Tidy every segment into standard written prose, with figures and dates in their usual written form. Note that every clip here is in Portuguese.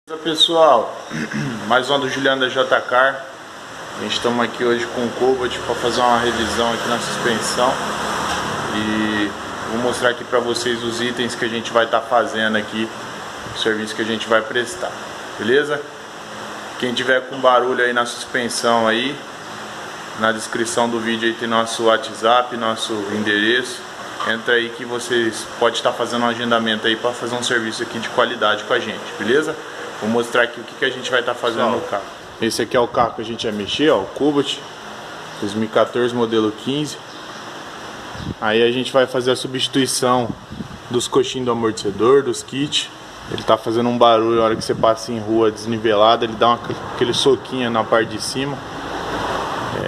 Olá pessoal, mais uma do Juliano da JCar. A gente estamos aqui hoje com o Cobalt para fazer uma revisão aqui na suspensão e vou mostrar aqui para vocês os itens que a gente vai estar fazendo aqui, o serviço que a gente vai prestar, beleza? Quem tiver com barulho aí na suspensão aí, na descrição do vídeo aí tem nosso WhatsApp, nosso endereço. Entra aí que vocês podem estar fazendo um agendamento aí para fazer um serviço aqui de qualidade com a gente, beleza? Vou mostrar aqui o que a gente vai estar fazendo no carro. Esse aqui é o carro que a gente vai mexer, ó, o Cobalt 2014 modelo 15. Aí a gente vai fazer a substituição dos coxinhos do amortecedor, dos kits. Ele tá fazendo um barulho na hora que você passa em rua desnivelada, ele dá aquele soquinho na parte de cima.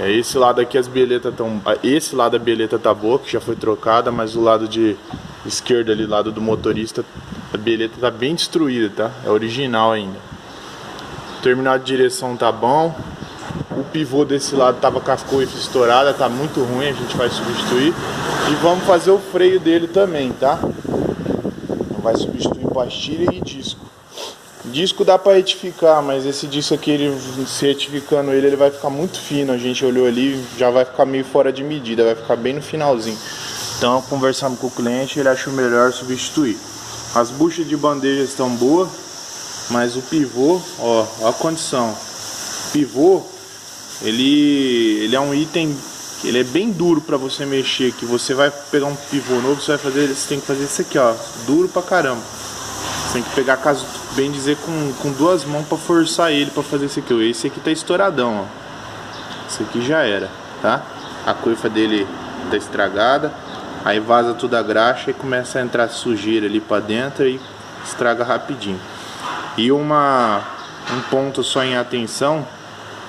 Esse lado aqui as bieletas estão... Esse lado a bieleta tá boa, que já foi trocada, mas o lado de esquerdo ali, lado do motorista, a bieleta tá bem destruída, tá? É original ainda. O terminal de direção tá bom. O pivô desse lado tava com a coifa estourada, tá muito ruim, a gente vai substituir. E vamos fazer o freio dele também, tá? Vai substituir pastilha e disco. Disco dá para retificar, mas esse disco aqui, ele, se retificando ele vai ficar muito fino. A gente olhou ali, já vai ficar meio fora de medida, vai ficar bem no finalzinho. Então, conversando com o cliente, ele achou melhor substituir. As buchas de bandeja estão boas, mas o pivô, ó a condição. O pivô, ele é um item, ele é bem duro para você mexer. Que você vai pegar um pivô novo, você tem que fazer isso aqui, ó, duro pra caramba. Você tem que pegar, caso bem dizer, com duas mãos para forçar ele para fazer isso aqui. Esse aqui tá estouradão, ó. Esse aqui já era, tá? A coifa dele tá estragada. Aí vaza toda a graxa e começa a entrar sujeira ali para dentro e estraga rapidinho. E um ponto só em atenção,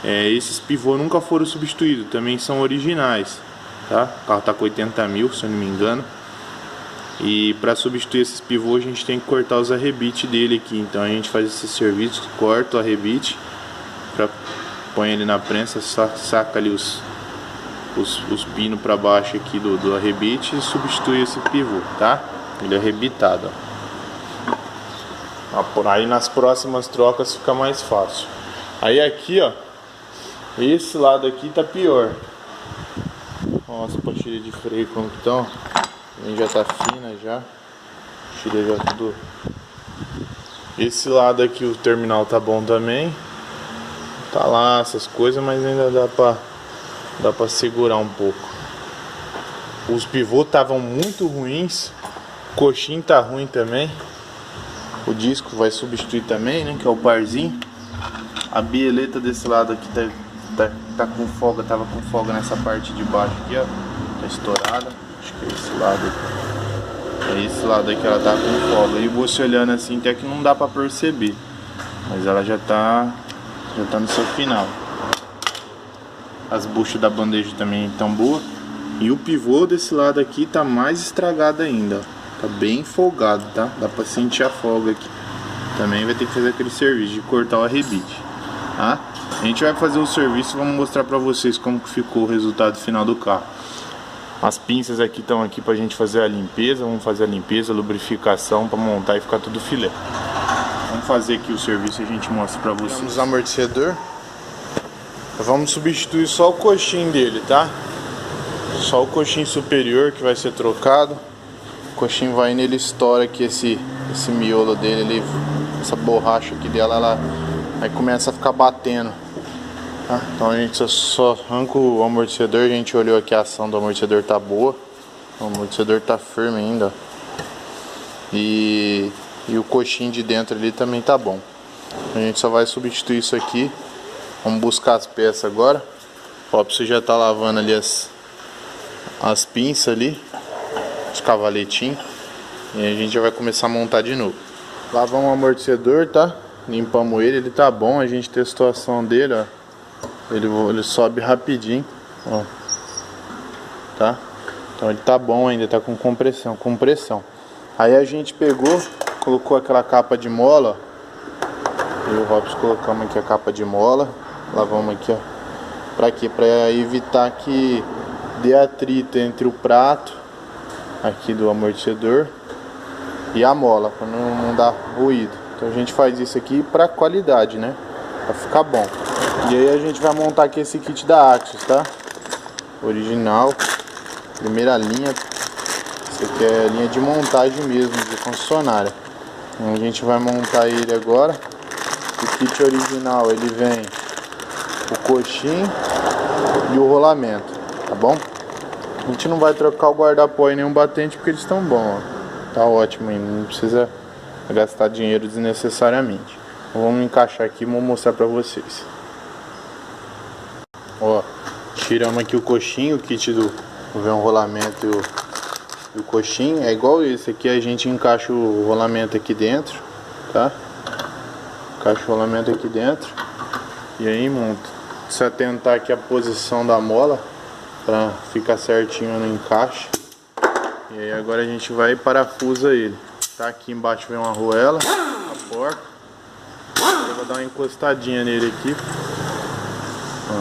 esses pivôs nunca foram substituídos, também são originais, tá? O carro tá com 80 mil, se eu não me engano. E para substituir esses pivôs a gente tem que cortar os arrebites dele aqui. Então a gente faz esse serviço, corta o arrebite, põe ele na prensa, saca ali os pinos para baixo aqui do arrebite e substitui esse pivô, tá? Ele é arrebitado, ó. Aí nas próximas trocas fica mais fácil. Aí aqui, ó, esse lado aqui tá pior. Ó, as pastilhas de freio como que estão. Já tá fina já. Tira já tudo. Esse lado aqui o terminal tá bom também. Tá lá essas coisas, mas ainda dá pra segurar um pouco. Os pivôs estavam muito ruins. O coxinho tá ruim também. O disco vai substituir também, né? Que é o parzinho. A bieleta desse lado aqui tá com folga. Tava com folga nessa parte de baixo aqui, ó. Tá estourada. Acho que é esse lado aqui. É esse lado aqui, ela tá com folga. E você olhando assim, até que não dá pra perceber. Mas ela já tá no seu final. As buchas da bandeja também estão boas. E o pivô desse lado aqui tá mais estragado ainda. Tá bem folgado, tá? Dá pra sentir a folga aqui. Também vai ter que fazer aquele serviço de cortar o arrebite, tá? A gente vai fazer o serviço e vamos mostrar pra vocês como que ficou o resultado final do carro. As pinças aqui estão aqui pra gente fazer a limpeza. Vamos fazer a limpeza, a lubrificação pra montar e ficar tudo filé. Vamos fazer aqui o serviço e a gente mostra pra vocês. Temos o amortecedor. Vamos substituir só o coxinho dele, tá? Só o coxinho superior que vai ser trocado. O coxinho vai nele, estoura aqui esse miolo dele, essa borracha aqui dela, ela aí começa a ficar batendo. Tá? Então a gente só arranca o amortecedor. A gente olhou aqui, a ação do amortecedor tá boa. O amortecedor tá firme ainda. E o coxinho de dentro ali também tá bom. A gente só vai substituir isso aqui. Vamos buscar as peças agora. Ó, você já tá lavando ali as pinças ali, os cavaletinhos. E a gente já vai começar a montar de novo. Lavamos o amortecedor, tá? Limpamos ele tá bom. A gente testou a ação dele, ó. Ele sobe rapidinho, ó. Tá? Então ele tá bom ainda, tá com compressão. Aí a gente pegou, colocou aquela capa de mola. Eu e o Robson colocamos aqui a capa de mola. Lavamos aqui, ó. Pra quê? Pra evitar que dê atrito entre o prato aqui do amortecedor e a mola, pra não dar ruído. Então a gente faz isso aqui para qualidade, né? Para ficar bom. E aí a gente vai montar aqui esse kit da Axios, tá? Original, primeira linha. Isso aqui é linha de montagem mesmo, de concessionária. Então a gente vai montar ele agora. O kit original, ele vem o coxim e o rolamento, tá bom? A gente não vai trocar o guarda-pó e nem um batente porque eles estão bons, ó. Tá ótimo ainda, não precisa gastar dinheiro desnecessariamente. Então, vamos encaixar aqui e vou mostrar pra vocês. Ó, tiramos aqui o coxinho, o kit do vem o rolamento e o coxinho. É igual esse aqui, a gente encaixa o rolamento aqui dentro, tá? Encaixa o rolamento aqui dentro e aí monta. Se atentar aqui a posição da mola para ficar certinho no encaixe. E aí agora a gente vai e parafusa ele. Tá, aqui embaixo vem uma arruela, a porta. Eu vou dar uma encostadinha nele aqui. Ó.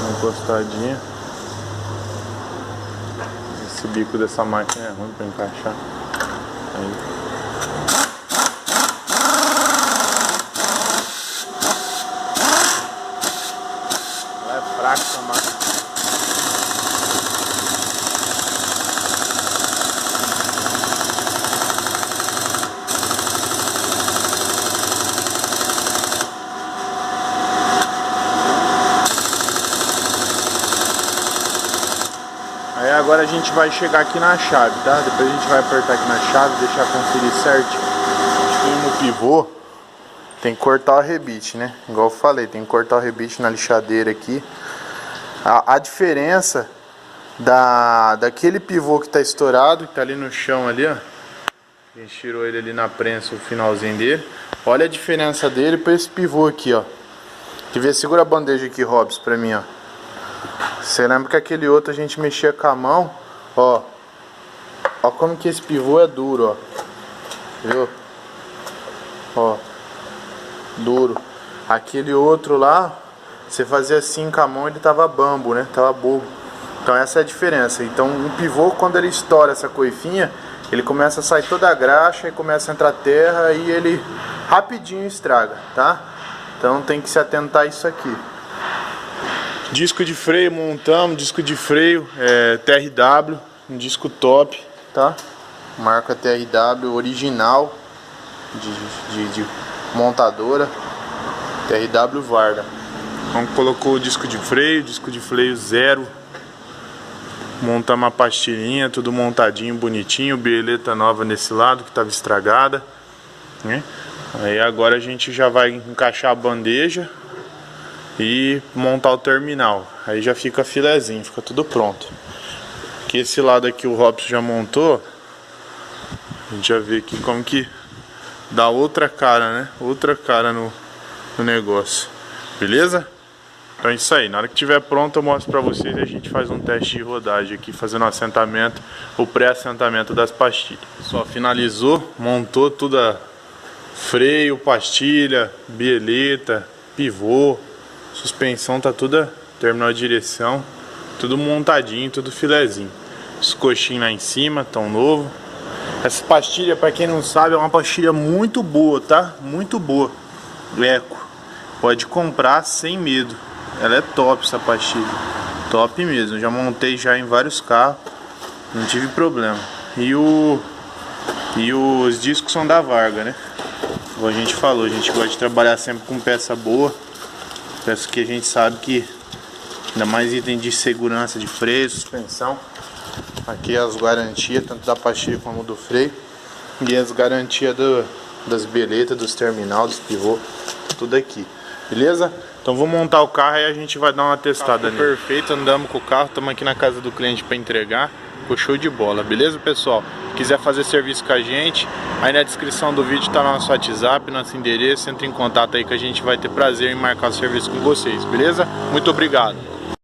Uma encostadinha. Esse bico dessa máquina é ruim para encaixar. Aí. Fraca essa máquina. Aí agora a gente vai chegar aqui na chave, tá? Depois a gente vai apertar aqui na chave, deixar conferir certinho. No pivô tem que cortar o rebite, né? Igual eu falei, tem que cortar o rebite na lixadeira aqui. A diferença daquele pivô que tá estourado, que tá ali no chão ali, ó. A gente tirou ele ali na prensa, o finalzinho dele. Olha a diferença dele para esse pivô aqui, ó. Quer ver? Segura a bandeja aqui, Robson, pra mim, ó. Você lembra que aquele outro a gente mexia com a mão, ó. Ó como que esse pivô é duro, ó. Viu? Ó. Duro. Aquele outro lá, você fazia assim com a mão, ele tava bambo, né? Tava bobo. Então essa é a diferença. Então o pivô, quando ele estoura essa coifinha, ele começa a sair toda a graxa e começa a entrar terra e ele rapidinho estraga, tá? Então tem que se atentar a isso aqui. Disco de freio, montamos, disco de freio, TRW, um disco top, tá? Marca TRW original de montadora, TRW Varda. Então colocou o disco de freio zero. Montamos uma pastilhinha, tudo montadinho, bonitinho, bieleta nova nesse lado que estava estragada, né? Aí agora a gente já vai encaixar a bandeja e montar o terminal. Aí já fica filezinho, fica tudo pronto. Aqui esse lado aqui o Robson já montou. A gente já vê aqui como que dá outra cara, né? Outra cara no negócio. Beleza? Então é isso aí. Na hora que tiver pronto eu mostro pra vocês e a gente faz um teste de rodagem aqui, fazendo o assentamento, o pré-assentamento das pastilhas. Só finalizou, montou tudo, freio, pastilha, bieleta, pivô, suspensão, tá tudo, terminal de direção, tudo montadinho, tudo filezinho. Os coxinhos lá em cima, tão novo. Essa pastilha, pra quem não sabe, é uma pastilha muito boa, tá? Muito boa. Eco. Pode comprar sem medo. Ela é top essa pastilha. Top mesmo. Já montei já em vários carros. Não tive problema. E os discos são da Varga, né? Como a gente falou, a gente gosta de trabalhar sempre com peça boa. Peça que a gente sabe que, ainda mais item de segurança de freio, suspensão. Aqui as garantias, tanto da pastilha como do freio. E as garantias das bieletas, dos terminal, dos pivô. Tudo aqui. Beleza? Então vou montar o carro e a gente vai dar uma testada nele. Perfeito, andamos com o carro, estamos aqui na casa do cliente para entregar. Ficou show de bola, beleza, pessoal? Se quiser fazer serviço com a gente, aí na descrição do vídeo tá nosso WhatsApp, nosso endereço. Entre em contato aí que a gente vai ter prazer em marcar o serviço com vocês, beleza? Muito obrigado.